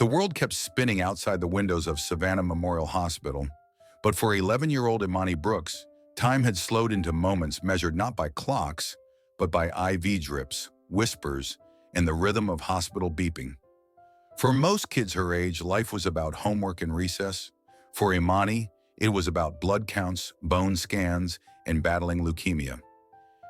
The world kept spinning outside the windows of Savannah Memorial Hospital, but for 11-year-old Imani Brooks, time had slowed into moments measured not by clocks, but by IV drips, whispers, and the rhythm of hospital beeping. For most kids her age, life was about homework and recess. For Imani, it was about blood counts, bone scans, and battling leukemia.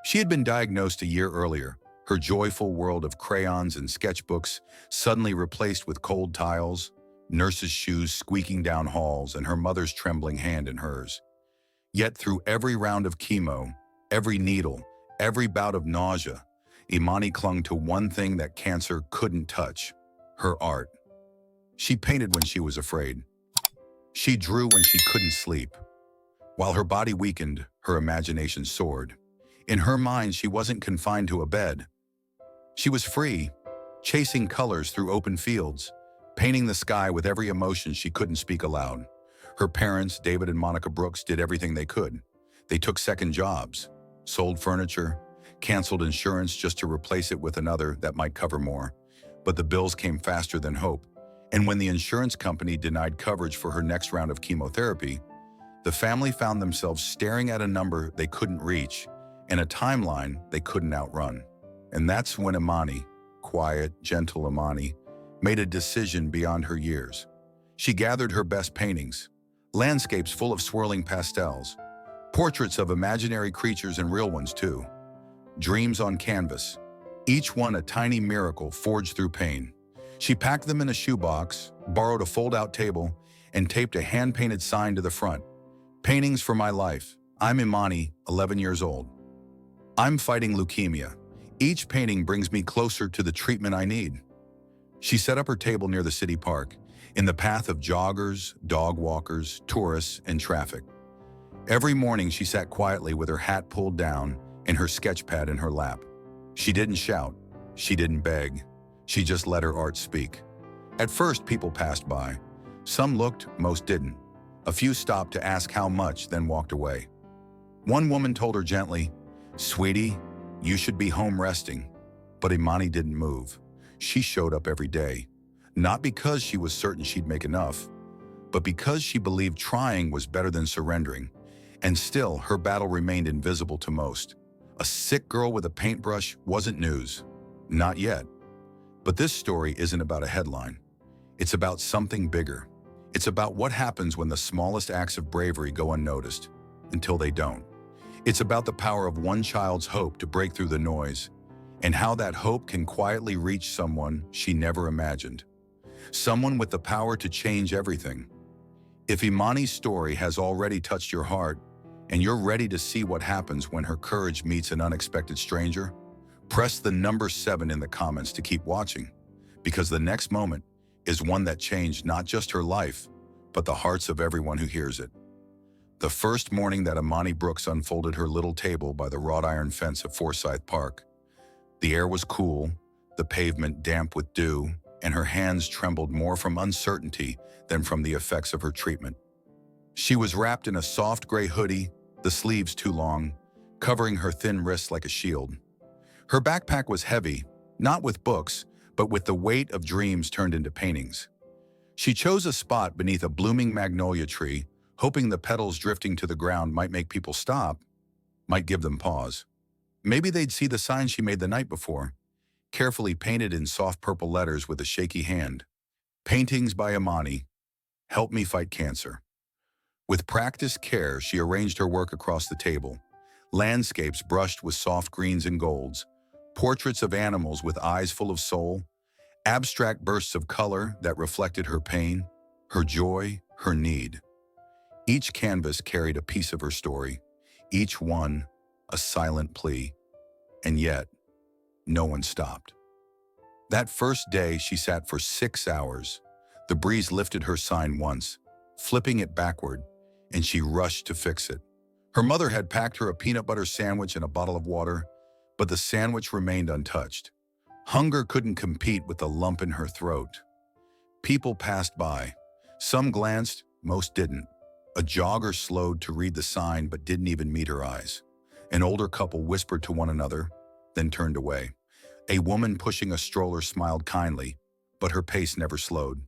She had been diagnosed a year earlier, her joyful world of crayons and sketchbooks suddenly replaced with cold tiles, nurses' shoes squeaking down halls, and her mother's trembling hand in hers. Yet through every round of chemo, every needle, every bout of nausea, Imani clung to one thing that cancer couldn't touch: her art. She painted when she was afraid. She drew when she couldn't sleep. While her body weakened, her imagination soared. In her mind, she wasn't confined to a bed. She was free, chasing colors through open fields, painting the sky with every emotion she couldn't speak aloud. Her parents, David and Monica Brooks, did everything they could. They took second jobs, sold furniture, canceled insurance just to replace it with another that might cover more. But the bills came faster than hope. And when the insurance company denied coverage for her next round of chemotherapy, the family found themselves staring at a number they couldn't reach and a timeline they couldn't outrun. And that's when Imani, quiet, gentle Imani, made a decision beyond her years. She gathered her best paintings, landscapes full of swirling pastels, portraits of imaginary creatures and real ones too, dreams on canvas, each one a tiny miracle forged through pain. She packed them in a shoebox, borrowed a fold-out table, and taped a hand-painted sign to the front. "Paintings for my life. I'm Imani, 11 years old. I'm fighting leukemia. Each painting brings me closer to the treatment I need." She set up her table near the city park, in the path of joggers, dog walkers, tourists, and traffic. Every morning she sat quietly with her hat pulled down and her sketch pad in her lap. She didn't shout. She didn't beg. She just let her art speak. At first, people passed by. Some looked, most didn't. A few stopped to ask how much, then walked away. One woman told her gently, "Sweetie, you should be home resting." But Imani didn't move. She showed up every day, not because she was certain she'd make enough, but because she believed trying was better than surrendering. And still, her battle remained invisible to most. A sick girl with a paintbrush wasn't news. Not yet. But this story isn't about a headline. It's about something bigger. It's about what happens when the smallest acts of bravery go unnoticed, until they don't. It's about the power of one child's hope to break through the noise, and how that hope can quietly reach someone she never imagined. Someone with the power to change everything. If Imani's story has already touched your heart, and you're ready to see what happens when her courage meets an unexpected stranger, press the number 7 in the comments to keep watching, because the next moment is one that changed not just her life, but the hearts of everyone who hears it. The first morning that Imani Brooks unfolded her little table by the wrought iron fence of Forsyth Park, the air was cool, the pavement damp with dew, and her hands trembled more from uncertainty than from the effects of her treatment. She was wrapped in a soft gray hoodie, the sleeves too long, covering her thin wrists like a shield. Her backpack was heavy, not with books, but with the weight of dreams turned into paintings. She chose a spot beneath a blooming magnolia tree, hoping the petals drifting to the ground might make people stop, might give them pause. Maybe they'd see the sign she made the night before, carefully painted in soft purple letters with a shaky hand. "Paintings by Imani. Help me fight cancer." With practiced care, she arranged her work across the table. Landscapes brushed with soft greens and golds, portraits of animals with eyes full of soul, abstract bursts of color that reflected her pain, her joy, her need. Each canvas carried a piece of her story, each one a silent plea. And yet, no one stopped. That first day, she sat for 6 hours. The breeze lifted her sign once, flipping it backward, and she rushed to fix it. Her mother had packed her a peanut butter sandwich and a bottle of water, but the sandwich remained untouched. Hunger couldn't compete with the lump in her throat. People passed by. Some glanced, most didn't. A jogger slowed to read the sign but didn't even meet her eyes. An older couple whispered to one another, then turned away. A woman pushing a stroller smiled kindly, but her pace never slowed.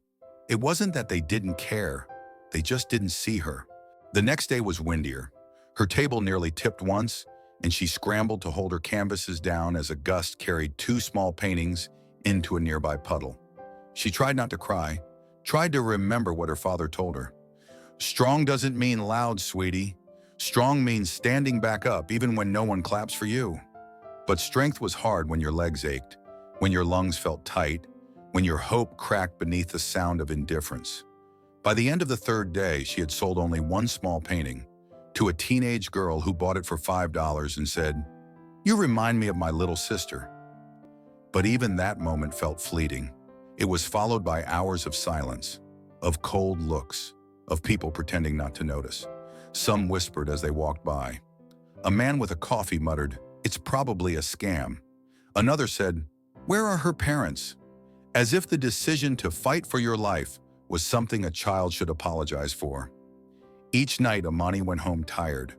It wasn't that they didn't care, they just didn't see her. The next day was windier. Her table nearly tipped once, and she scrambled to hold her canvases down as a gust carried two small paintings into a nearby puddle. She tried not to cry, tried to remember what her father told her. Strong doesn't mean loud, sweetie. Strong means standing back up even when no one claps for you. But strength was hard when your legs ached, when your lungs felt tight, when your hope cracked beneath the sound of indifference. By the end of the third day, she had sold only one small painting to a teenage girl who bought it for $5 and said, "You remind me of my little sister." But even that moment felt fleeting. It was followed by hours of silence, of cold looks, of people pretending not to notice. Some whispered as they walked by. A man with a coffee muttered, "It's probably a scam." Another said, "Where are her parents?" As if the decision to fight for your life was something a child should apologize for. Each night, Amani went home tired,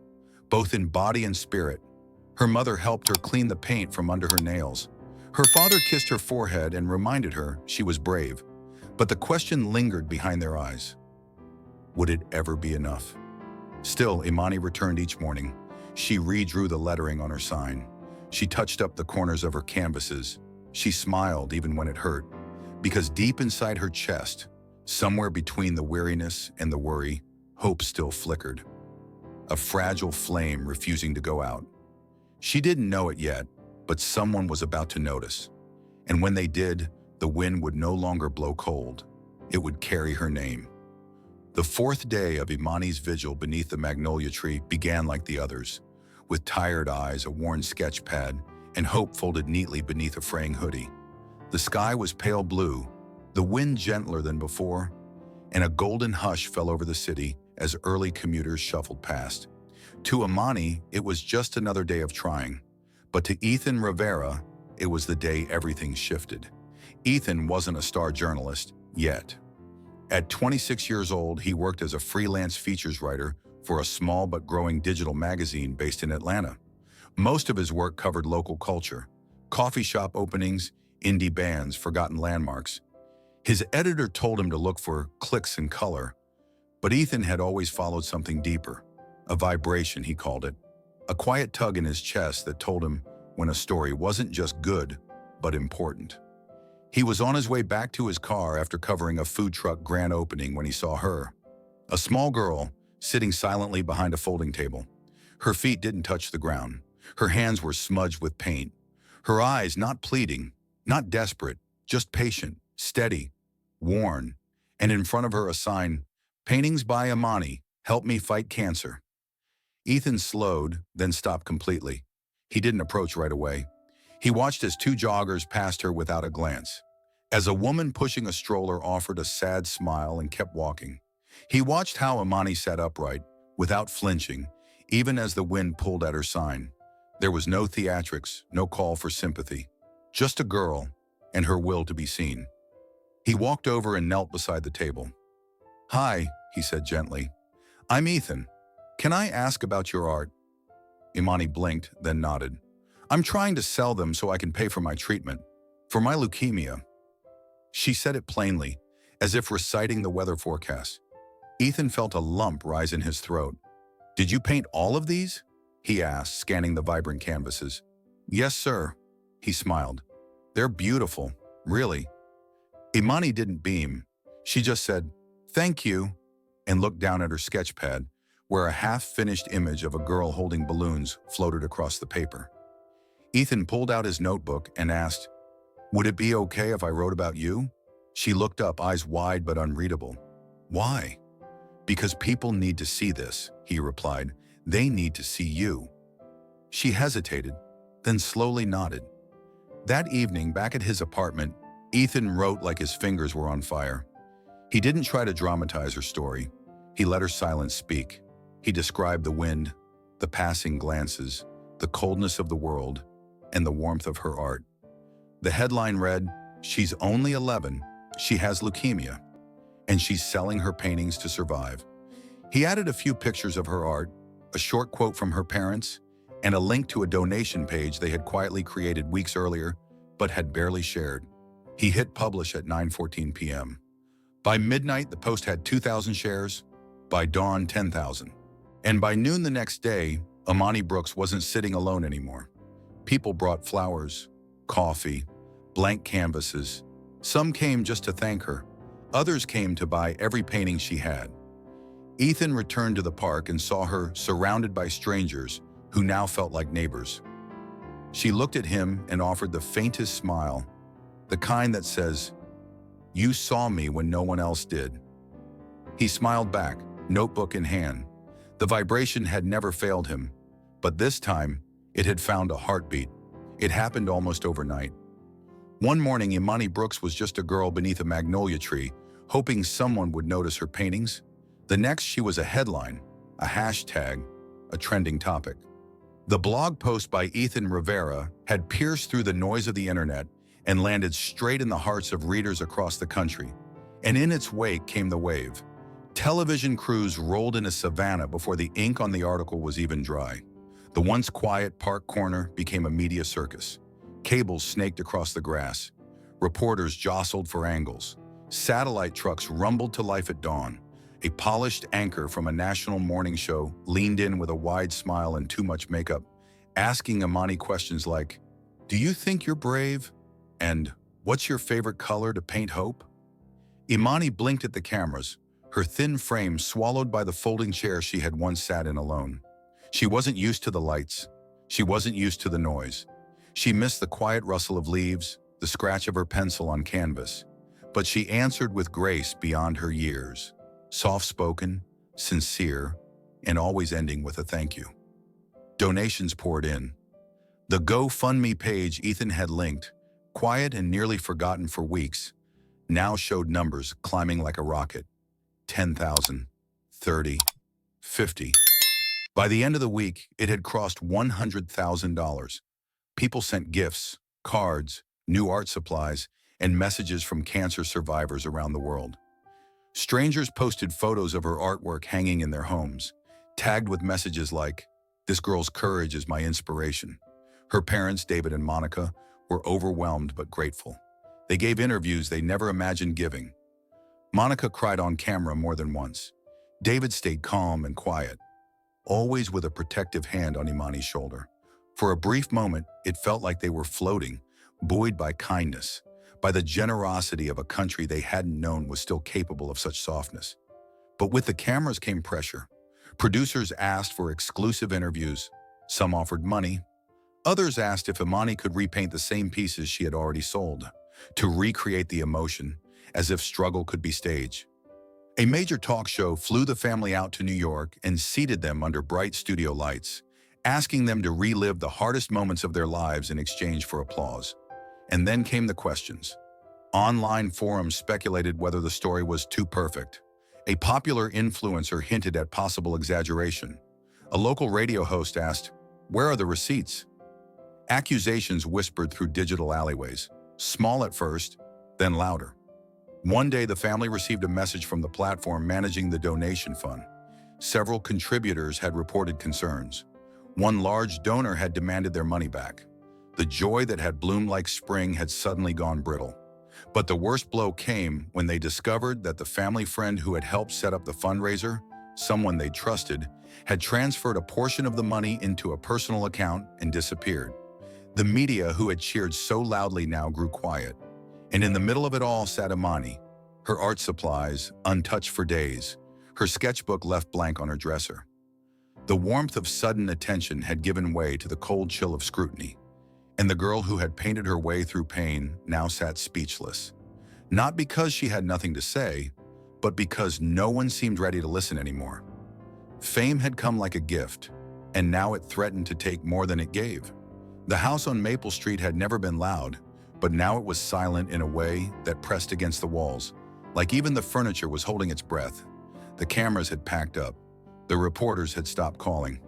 both in body and spirit. Her mother helped her clean the paint from under her nails. Her father kissed her forehead and reminded her she was brave. But the question lingered behind their eyes. Would it ever be enough? Still, Imani returned each morning. She redrew the lettering on her sign. She touched up the corners of her canvases. She smiled even when it hurt, because deep inside her chest, somewhere between the weariness and the worry, hope still flickered. A fragile flame refusing to go out. She didn't know it yet, but someone was about to notice. And when they did, the wind would no longer blow cold. It would carry her name. The fourth day of Imani's vigil beneath the magnolia tree began like the others, with tired eyes, a worn sketch pad, and hope folded neatly beneath a fraying hoodie. The sky was pale blue, the wind gentler than before, and a golden hush fell over the city as early commuters shuffled past. To Imani, it was just another day of trying. But to Ethan Rivera, it was the day everything shifted. Ethan wasn't a star journalist yet. At 26 years old, he worked as a freelance features writer for a small but growing digital magazine based in Atlanta. Most of his work covered local culture, coffee shop openings, indie bands, forgotten landmarks. His editor told him to look for clicks and color, but Ethan had always followed something deeper, a vibration, he called it, a quiet tug in his chest that told him when a story wasn't just good, but important. He was on his way back to his car after covering a food truck grand opening when he saw her, a small girl sitting silently behind a folding table. Her feet didn't touch the ground. Her hands were smudged with paint. Her eyes not pleading, not desperate, just patient, steady, worn, and in front of her a sign, "Paintings by Imani, help me fight cancer." Ethan slowed, then stopped completely. He didn't approach right away. He watched as two joggers passed her without a glance. As a woman pushing a stroller offered a sad smile and kept walking. He watched how Imani sat upright, without flinching, even as the wind pulled at her sign. There was no theatrics, no call for sympathy. Just a girl, and her will to be seen. He walked over and knelt beside the table. "Hi," he said gently. "I'm Ethan. Can I ask about your art?" Imani blinked, then nodded. "I'm trying to sell them so I can pay for my treatment. For my leukemia." She said it plainly, as if reciting the weather forecast. Ethan felt a lump rise in his throat. "Did you paint all of these?" he asked, scanning the vibrant canvases. "Yes, sir," he smiled. "They're beautiful, really." Imani didn't beam. She just said, "Thank you," and looked down at her sketch pad, where a half-finished image of a girl holding balloons floated across the paper. Ethan pulled out his notebook and asked, "Would it be okay if I wrote about you?" She looked up, eyes wide but unreadable. "Why?" "Because people need to see this," he replied. "They need to see you." She hesitated, then slowly nodded. That evening, back at his apartment, Ethan wrote like his fingers were on fire. He didn't try to dramatize her story. He let her silence speak. He described the wind, the passing glances, the coldness of the world, and the warmth of her art. The headline read, "She's only 11, she has leukemia, and she's selling her paintings to survive." He added a few pictures of her art, a short quote from her parents, and a link to a donation page they had quietly created weeks earlier, but had barely shared. He hit publish at 9:14 p.m. By midnight, the post had 2,000 shares. By dawn, 10,000. And by noon the next day, Imani Brooks wasn't sitting alone anymore. People brought flowers, coffee, blank canvases. Some came just to thank her. Others came to buy every painting she had. Ethan returned to the park and saw her surrounded by strangers who now felt like neighbors. She looked at him and offered the faintest smile, the kind that says, "You saw me when no one else did." He smiled back, notebook in hand. The vibration had never failed him, but this time it had found a heartbeat. It happened almost overnight. One morning, Imani Brooks was just a girl beneath a magnolia tree, hoping someone would notice her paintings. The next, she was a headline, a hashtag, a trending topic. The blog post by Ethan Rivera had pierced through the noise of the internet and landed straight in the hearts of readers across the country. And in its wake came the wave. Television crews rolled into Savannah before the ink on the article was even dry. The once quiet park corner became a media circus. Cables snaked across the grass. Reporters jostled for angles. Satellite trucks rumbled to life at dawn. A polished anchor from a national morning show leaned in with a wide smile and too much makeup, asking Imani questions like, "Do you think you're brave?" And "What's your favorite color to paint hope?" Imani blinked at the cameras, her thin frame swallowed by the folding chair she had once sat in alone. She wasn't used to the lights. She wasn't used to the noise. She missed the quiet rustle of leaves, the scratch of her pencil on canvas. But she answered with grace beyond her years, soft-spoken, sincere, and always ending with a thank you. Donations poured in. The GoFundMe page Ethan had linked, quiet and nearly forgotten for weeks, now showed numbers climbing like a rocket. 10,000, 30, 50. By the end of the week, it had crossed $100,000. People sent gifts, cards, new art supplies, and messages from cancer survivors around the world. Strangers posted photos of her artwork hanging in their homes, tagged with messages like, "This girl's courage is my inspiration." Her parents, David and Monica, were overwhelmed but grateful. They gave interviews they never imagined giving. Monica cried on camera more than once. David stayed calm and quiet, always with a protective hand on Imani's shoulder. For a brief moment, it felt like they were floating, buoyed by kindness, by the generosity of a country they hadn't known was still capable of such softness. But with the cameras came pressure. Producers asked for exclusive interviews. Some offered money. Others asked if Imani could repaint the same pieces she had already sold, to recreate the emotion, as if struggle could be staged. A major talk show flew the family out to New York and seated them under bright studio lights, asking them to relive the hardest moments of their lives in exchange for applause. And then came the questions. Online forums speculated whether the story was too perfect. A popular influencer hinted at possible exaggeration. A local radio host asked, "Where are the receipts?" Accusations whispered through digital alleyways, small at first, then louder. One day, the family received a message from the platform managing the donation fund. Several contributors had reported concerns. One large donor had demanded their money back. The joy that had bloomed like spring had suddenly gone brittle. But the worst blow came when they discovered that the family friend who had helped set up the fundraiser, someone they trusted, had transferred a portion of the money into a personal account and disappeared. The media who had cheered so loudly now grew quiet. And in the middle of it all sat Imani, her art supplies untouched for days, her sketchbook left blank on her dresser. The warmth of sudden attention had given way to the cold chill of scrutiny, and the girl who had painted her way through pain now sat speechless. Not because she had nothing to say, but because no one seemed ready to listen anymore. Fame had come like a gift, and now it threatened to take more than it gave. The house on Maple Street had never been loud, but now it was silent in a way that pressed against the walls, like even the furniture was holding its breath. The cameras had packed up. The reporters had stopped calling.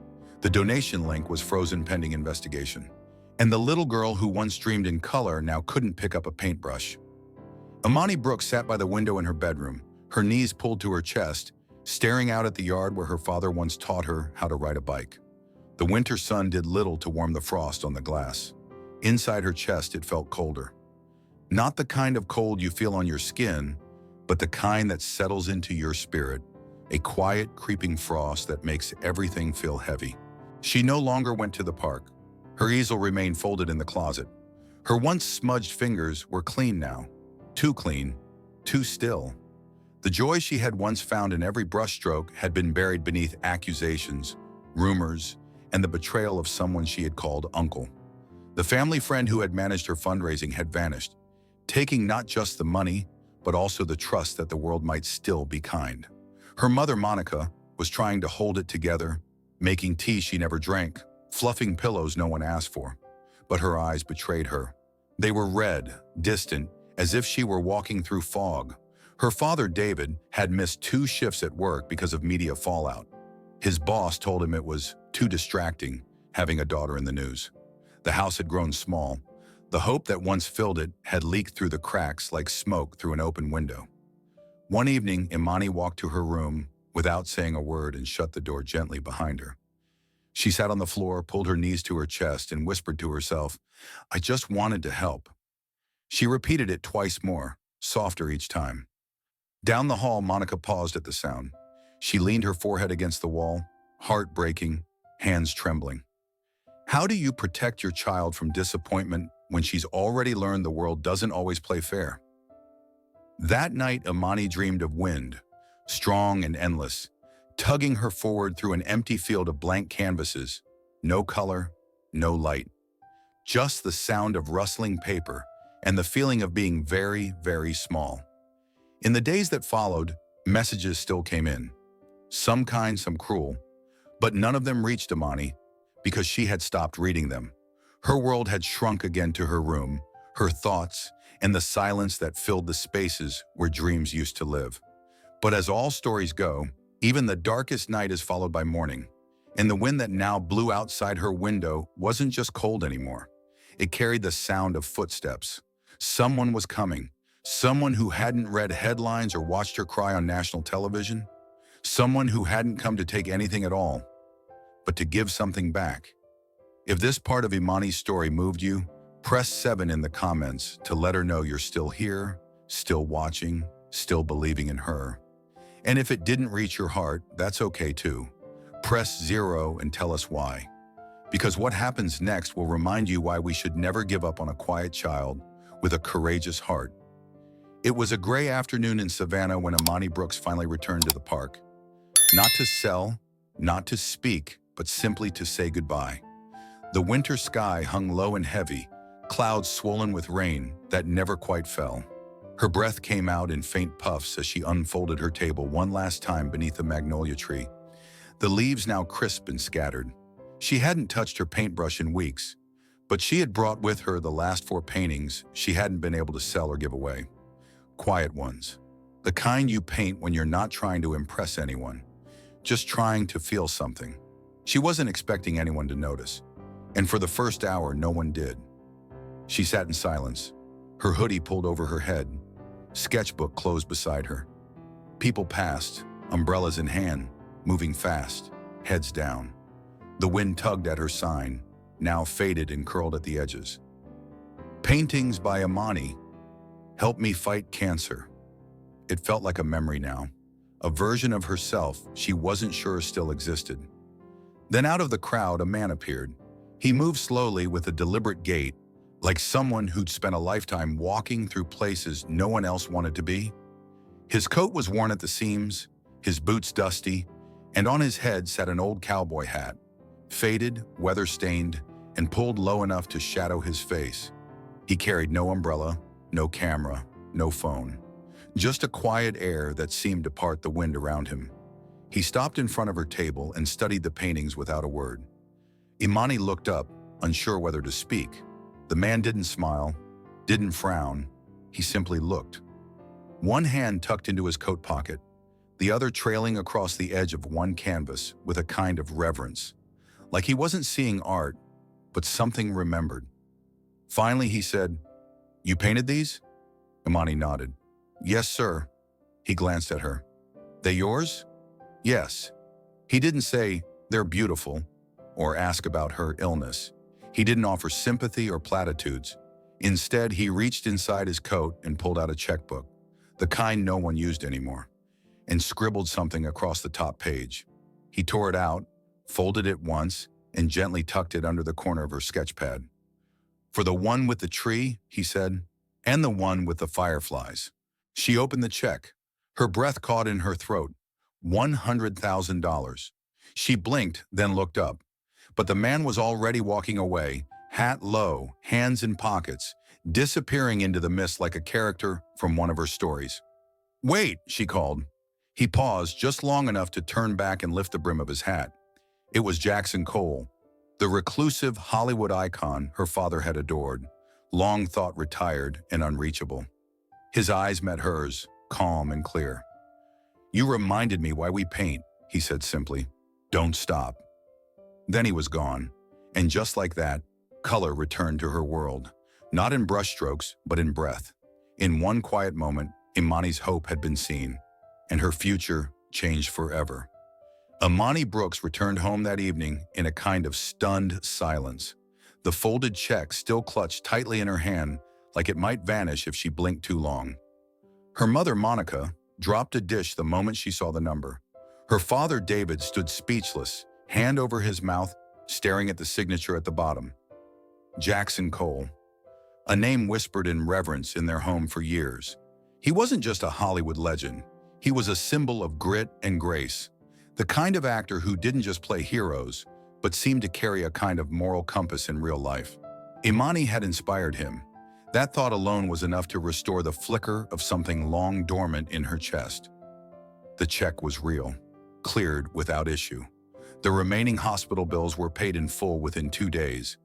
The donation link was frozen pending investigation. And the little girl who once dreamed in color now couldn't pick up a paintbrush. Imani Brooks sat by the window in her bedroom, her knees pulled to her chest, staring out at the yard where her father once taught her how to ride a bike. The winter sun did little to warm the frost on the glass. Inside her chest, it felt colder. Not the kind of cold you feel on your skin, but the kind that settles into your spirit, a quiet, creeping frost that makes everything feel heavy. She no longer went to the park. Her easel remained folded in the closet. Her once smudged fingers were clean now. Too clean, too still. The joy she had once found in every brushstroke had been buried beneath accusations, rumors, and the betrayal of someone she had called uncle. The family friend who had managed her fundraising had vanished, taking not just the money, but also the trust that the world might still be kind. Her mother, Monica, was trying to hold it together, making tea she never drank, fluffing pillows no one asked for. But her eyes betrayed her. They were red, distant, as if she were walking through fog. Her father, David, had missed 2 shifts at work because of media fallout. His boss told him it was too distracting, having a daughter in the news. The house had grown small. The hope that once filled it had leaked through the cracks like smoke through an open window. One evening, Imani walked to her room without saying a word and shut the door gently behind her. She sat on the floor, pulled her knees to her chest, and whispered to herself, "I just wanted to help." She repeated it twice more, softer each time. Down the hall, Monica paused at the sound. She leaned her forehead against the wall, heart breaking, hands trembling. How do you protect your child from disappointment when she's already learned the world doesn't always play fair? That night, Imani dreamed of wind, strong and endless, tugging her forward through an empty field of blank canvases. No color, no light. Just the sound of rustling paper and the feeling of being very, very small. In the days that followed, messages still came in. Some kind, some cruel. But none of them reached Imani because she had stopped reading them. Her world had shrunk again to her room, her thoughts, and the silence that filled the spaces where dreams used to live. But as all stories go, even the darkest night is followed by morning. And the wind that now blew outside her window wasn't just cold anymore. It carried the sound of footsteps. Someone was coming. Someone who hadn't read headlines or watched her cry on national television. Someone who hadn't come to take anything at all, but to give something back. If this part of Imani's story moved you, press 7 in the comments to let her know you're still here, still watching, still believing in her. And if it didn't reach your heart, that's okay too. Press 0 and tell us why. Because what happens next will remind you why we should never give up on a quiet child with a courageous heart. It was a gray afternoon in Savannah when Imani Brooks finally returned to the park. Not to sell, not to speak, but simply to say goodbye. The winter sky hung low and heavy, clouds swollen with rain that never quite fell. Her breath came out in faint puffs as she unfolded her table one last time beneath a magnolia tree. The leaves now crisp and scattered. She hadn't touched her paintbrush in weeks, but she had brought with her the last 4 paintings she hadn't been able to sell or give away. Quiet ones. The kind you paint when you're not trying to impress anyone, just trying to feel something. She wasn't expecting anyone to notice, and for the first hour, no one did. She sat in silence, her hoodie pulled over her head, sketchbook closed beside her. People passed, umbrellas in hand, moving fast, heads down. The wind tugged at her sign, now faded and curled at the edges. Paintings by Imani. Help me fight cancer. It felt like a memory now, a version of herself she wasn't sure still existed. Then out of the crowd, a man appeared. He moved slowly with a deliberate gait, like someone who'd spent a lifetime walking through places no one else wanted to be. His coat was worn at the seams, his boots dusty, and on his head sat an old cowboy hat, faded, weather-stained, and pulled low enough to shadow his face. He carried no umbrella, no camera, no phone. Just a quiet air that seemed to part the wind around him. He stopped in front of her table and studied the paintings without a word. Imani looked up, unsure whether to speak. The man didn't smile, didn't frown. He simply looked. One hand tucked into his coat pocket, the other trailing across the edge of one canvas with a kind of reverence, like he wasn't seeing art, but something remembered. Finally, he said, "You painted these?" Imani nodded. "Yes, sir." He glanced at her. "They yours?" "Yes." He didn't say, "They're beautiful," or ask about her illness. He didn't offer sympathy or platitudes. Instead, he reached inside his coat and pulled out a checkbook. the kind no one used anymore, and scribbled something across the top page. He tore it out, folded it once, and gently tucked it under the corner of her sketchpad. "For the one with the tree," he said, "and the one with the fireflies." She opened the check. Her breath caught in her throat. $100,000. She blinked, then looked up. But the man was already walking away, hat low, hands in pockets, disappearing into the mist like a character from one of her stories. "Wait," she called. He paused just long enough to turn back and lift the brim of his hat. It was Jackson Cole, the reclusive Hollywood icon her father had adored, long thought retired and unreachable. His eyes met hers, calm and clear. "You reminded me why we paint," he said simply. "Don't stop." Then he was gone, and just like that, color returned to her world, not in brushstrokes, but in breath. In one quiet moment, Imani's hope had been seen, and her future changed forever. Imani Brooks returned home that evening in a kind of stunned silence. The folded check still clutched tightly in her hand, like it might vanish if she blinked too long. Her mother, Monica, dropped a dish the moment she saw the number. Her father, David, stood speechless, hand over his mouth, staring at the signature at the bottom. Jackson Cole, a name whispered in reverence in their home for years. He wasn't just a Hollywood legend. He was a symbol of grit and grace, the kind of actor who didn't just play heroes, but seemed to carry a kind of moral compass in real life. Imani had inspired him. That thought alone was enough to restore the flicker of something long dormant in her chest. The check was real, cleared without issue. The remaining hospital bills were paid in full within 2 days.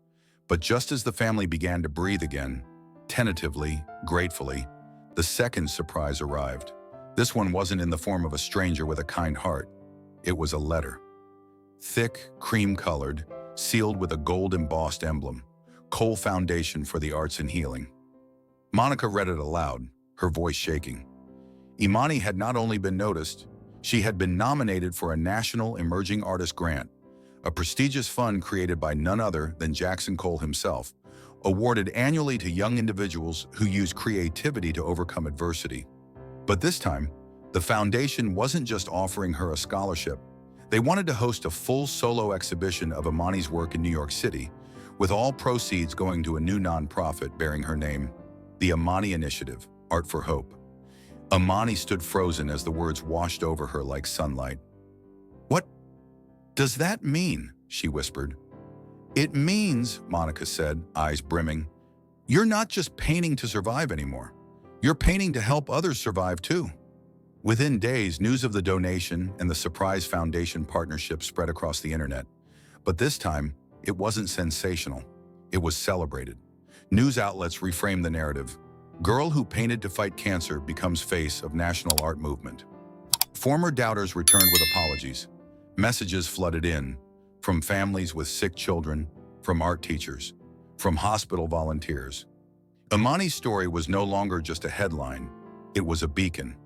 But just as the family began to breathe again, tentatively, gratefully, the second surprise arrived. This one wasn't in the form of a stranger with a kind heart. It was a letter. Thick, cream-colored, sealed with a gold-embossed emblem. Cole Foundation for the Arts and Healing. Monica read it aloud, her voice shaking. Imani had not only been noticed, she had been nominated for a National Emerging Artist Grant, a prestigious fund created by none other than Jackson Cole himself, awarded annually to young individuals who use creativity to overcome adversity. But this time, the foundation wasn't just offering her a scholarship. They wanted to host a full solo exhibition of Imani's work in New York City, with all proceeds going to a new nonprofit bearing her name, the Imani Initiative, Art for Hope. Imani stood frozen as the words washed over her like sunlight. "What does that mean?" she whispered. "It means," Monica said, eyes brimming, "you're not just painting to survive anymore. You're painting to help others survive too." Within days, news of the donation and the surprise foundation partnership spread across the internet. But this time, it wasn't sensational. It was celebrated. News outlets reframed the narrative. Girl who painted to fight cancer becomes face of national art movement. Former doubters returned with apologies. Messages flooded in, from families with sick children, from art teachers, from hospital volunteers. Imani's story was no longer just a headline. It was a beacon.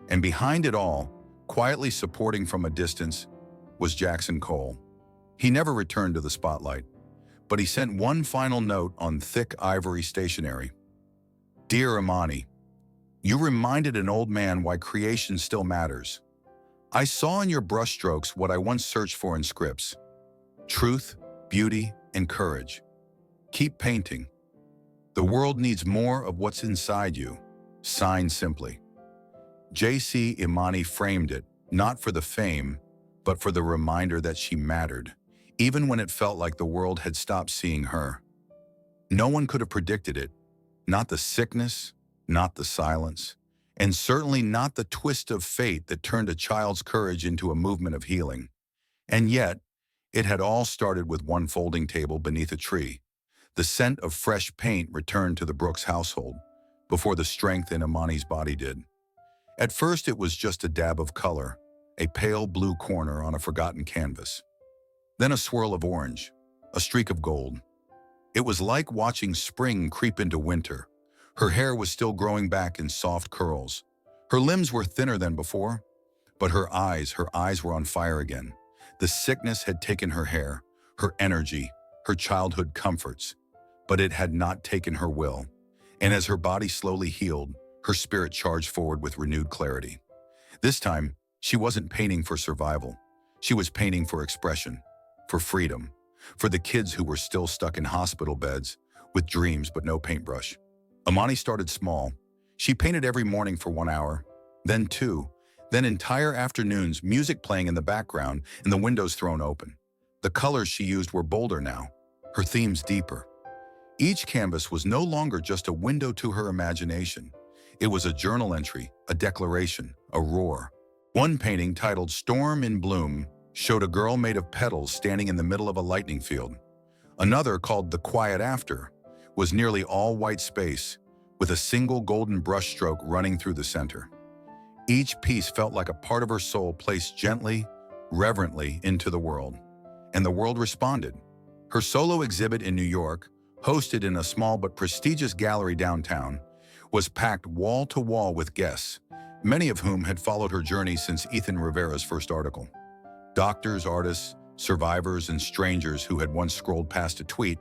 And behind it all, quietly supporting from a distance, was Jackson Cole. He never returned to the spotlight, but he sent one final note on thick ivory stationery. "Dear Imani, you reminded an old man why creation still matters. I saw in your brushstrokes what I once searched for in scripts: truth, beauty, and courage. Keep painting. The world needs more of what's inside you." Signed simply. J.C. Imani framed it, not for the fame, but for the reminder that she mattered, even when it felt like the world had stopped seeing her. No one could have predicted it, not the sickness, not the silence, and certainly not the twist of fate that turned a child's courage into a movement of healing. And yet, it had all started with one folding table beneath a tree. The scent of fresh paint returned to the Brooks household, before the strength in Imani's body did. At first, it was just a dab of color, a pale blue corner on a forgotten canvas. Then a swirl of orange, a streak of gold. It was like watching spring creep into winter. Her hair was still growing back in soft curls. Her limbs were thinner than before, but her eyes were on fire again. The sickness had taken her hair, her energy, her childhood comforts, but it had not taken her will. And as her body slowly healed, Her spirit charged forward with renewed clarity. This time, she wasn't painting for survival. She was painting for expression, for freedom, for the kids who were still stuck in hospital beds with dreams but no paintbrush. Imani started small. She painted every morning for 1 hour, then 2, then entire afternoons, music playing in the background and the windows thrown open. The colors she used were bolder now, her themes deeper. Each canvas was no longer just a window to her imagination. It was a journal entry, a declaration, a roar. One painting titled Storm in Bloom showed a girl made of petals standing in the middle of a lightning field. Another, called The Quiet After, was nearly all white space, with a single golden brushstroke running through the center. Each piece felt like a part of her soul placed gently, reverently into the world. And the world responded. Her solo exhibit in New York, hosted in a small but prestigious gallery downtown, was packed wall to wall with guests, many of whom had followed her journey since Ethan Rivera's first article. Doctors, artists, survivors, and strangers who had once scrolled past a tweet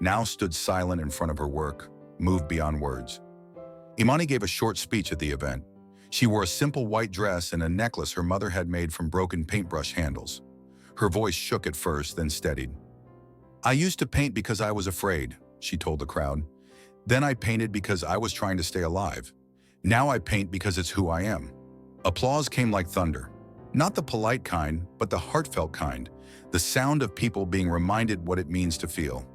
now stood silent in front of her work, moved beyond words. Imani gave a short speech at the event. She wore a simple white dress and a necklace her mother had made from broken paintbrush handles. Her voice shook at first, then steadied. "I used to paint because I was afraid," she told the crowd. "Then I painted because I was trying to stay alive. Now I paint because it's who I am." Applause came like thunder. Not the polite kind, but the heartfelt kind, the sound of people being reminded what it means to feel.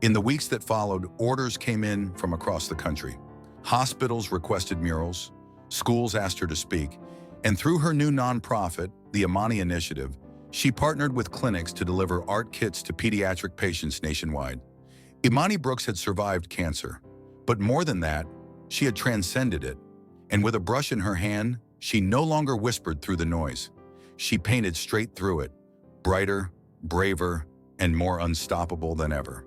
In the weeks that followed, orders came in from across the country. Hospitals requested murals, schools asked her to speak, and through her new nonprofit, the Imani Initiative, she partnered with clinics to deliver art kits to pediatric patients nationwide. Imani Brooks had survived cancer, but more than that, she had transcended it, and with a brush in her hand, she no longer whispered through the noise. She painted straight through it, brighter, braver, and more unstoppable than ever.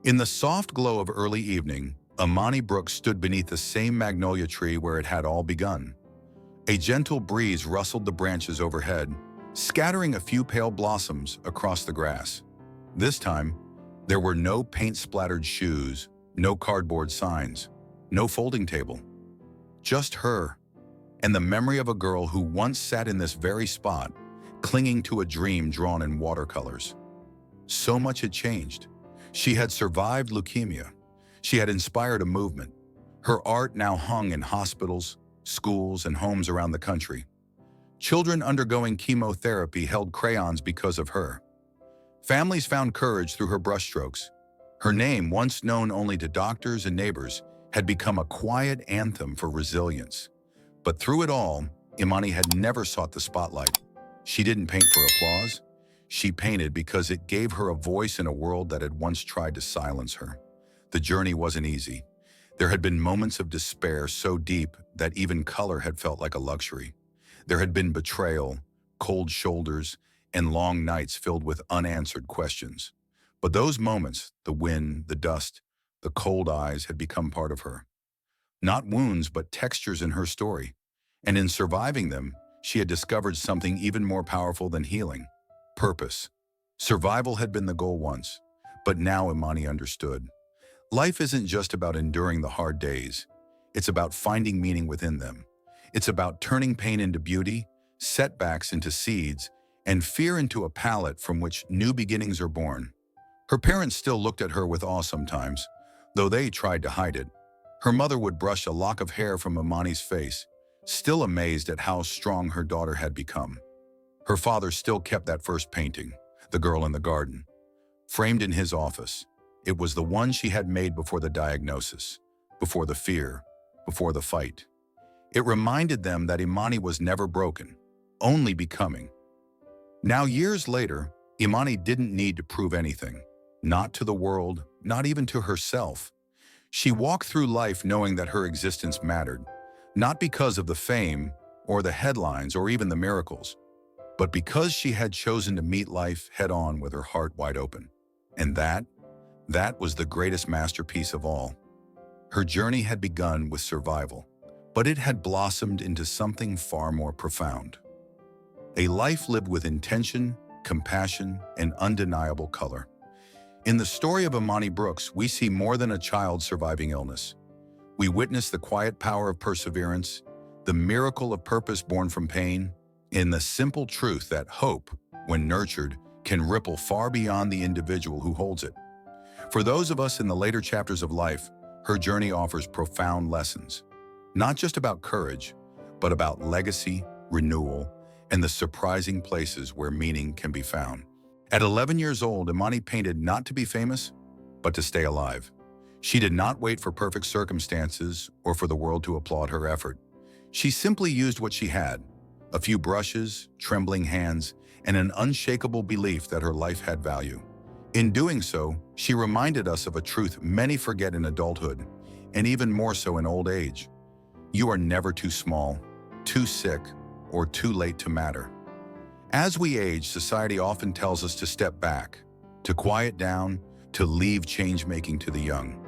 In the soft glow of early evening, Imani Brooks stood beneath the same magnolia tree where it had all begun. A gentle breeze rustled the branches overhead, scattering a few pale blossoms across the grass. This time, there were no paint-splattered shoes, no cardboard signs, no folding table. Just her, and the memory of a girl who once sat in this very spot, clinging to a dream drawn in watercolors. So much had changed. She had survived leukemia. She had inspired a movement. Her art now hung in hospitals, schools, and homes around the country. Children undergoing chemotherapy held crayons because of her. Families found courage through her brushstrokes. Her name, once known only to doctors and neighbors, had become a quiet anthem for resilience. But through it all, Imani had never sought the spotlight. She didn't paint for applause. She painted because it gave her a voice in a world that had once tried to silence her. The journey wasn't easy. There had been moments of despair so deep that even color had felt like a luxury. There had been betrayal, cold shoulders, and long nights filled with unanswered questions. But those moments, the wind, the dust, the cold eyes, had become part of her. Not wounds, but textures in her story. And in surviving them, she had discovered something even more powerful than healing: purpose. Survival had been the goal once, but now Imani understood. Life isn't just about enduring the hard days. It's about finding meaning within them. It's about turning pain into beauty, setbacks into seeds, and fear into a palette from which new beginnings are born. Her parents still looked at her with awe sometimes, though they tried to hide it. Her mother would brush a lock of hair from Imani's face, still amazed at how strong her daughter had become. Her father still kept that first painting, The Girl in the Garden, framed in his office. It was the one she had made before the diagnosis, before the fear, before the fight. It reminded them that Imani was never broken, only becoming. Now, years later, Imani didn't need to prove anything, not to the world, not even to herself. She walked through life knowing that her existence mattered, not because of the fame or the headlines or even the miracles, but because she had chosen to meet life head-on with her heart wide open. And that was the greatest masterpiece of all. Her journey had begun with survival, but it had blossomed into something far more profound. A life lived with intention, compassion, and undeniable color. In the story of Imani Brooks, we see more than a child surviving illness. We witness the quiet power of perseverance, the miracle of purpose born from pain, and the simple truth that hope, when nurtured, can ripple far beyond the individual who holds it. For those of us in the later chapters of life, her journey offers profound lessons, not just about courage, but about legacy, renewal, and the surprising places where meaning can be found. At 11 years old, Imani painted not to be famous, but to stay alive. She did not wait for perfect circumstances or for the world to applaud her effort. She simply used what she had: a few brushes, trembling hands, and an unshakable belief that her life had value. In doing so, she reminded us of a truth many forget in adulthood, and even more so in old age. You are never too small, too sick, or too late to matter. As we age, society often tells us to step back, to quiet down, to leave change-making to the young.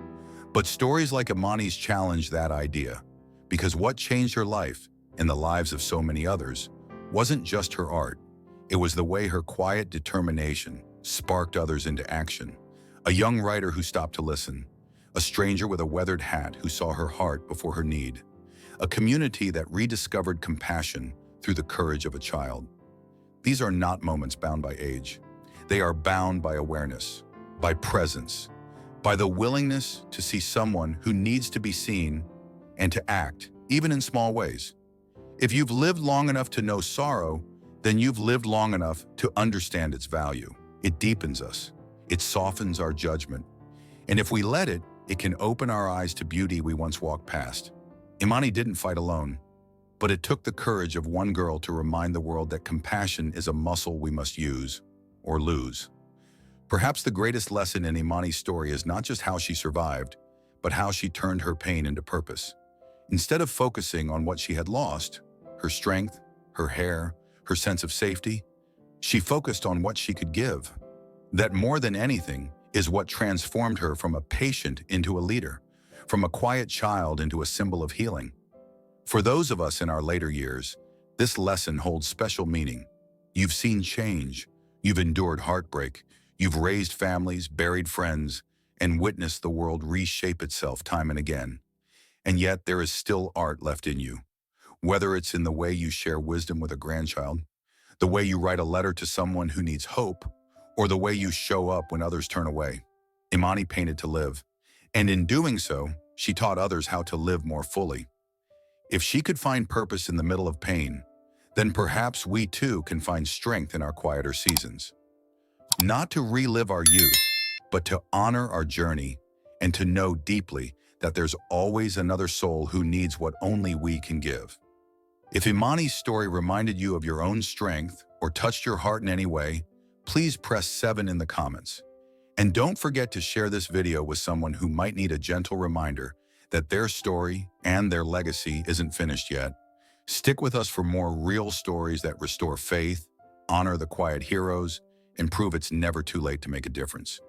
But stories like Imani's challenge that idea, because what changed her life, and the lives of so many others, wasn't just her art. It was the way her quiet determination sparked others into action. A young writer who stopped to listen, a stranger with a weathered hat who saw her heart before her need, a community that rediscovered compassion through the courage of a child. These are not moments bound by age. They are bound by awareness, by presence, by the willingness to see someone who needs to be seen and to act, even in small ways. If you've lived long enough to know sorrow, then you've lived long enough to understand its value. It deepens us. It softens our judgment. And if we let it, it can open our eyes to beauty we once walked past. Imani didn't fight alone, but it took the courage of one girl to remind the world that compassion is a muscle we must use or lose. Perhaps the greatest lesson in Imani's story is not just how she survived, but how she turned her pain into purpose. Instead of focusing on what she had lost, her strength, her hair, her sense of safety, she focused on what she could give. That more than anything is what transformed her from a patient into a leader, from a quiet child into a symbol of healing. For those of us in our later years, this lesson holds special meaning. You've seen change, you've endured heartbreak, you've raised families, buried friends, and witnessed the world reshape itself time and again. And yet there is still art left in you. Whether it's in the way you share wisdom with a grandchild, the way you write a letter to someone who needs hope, or the way you show up when others turn away. Imani painted to live, and in doing so, she taught others how to live more fully. If she could find purpose in the middle of pain, then perhaps we too can find strength in our quieter seasons. Not to relive our youth, but to honor our journey and to know deeply that there's always another soul who needs what only we can give. If Imani's story reminded you of your own strength or touched your heart in any way, please press 7 in the comments. And don't forget to share this video with someone who might need a gentle reminder that their story and their legacy isn't finished yet. Stick with us for more real stories that restore faith, honor the quiet heroes, and prove it's never too late to make a difference.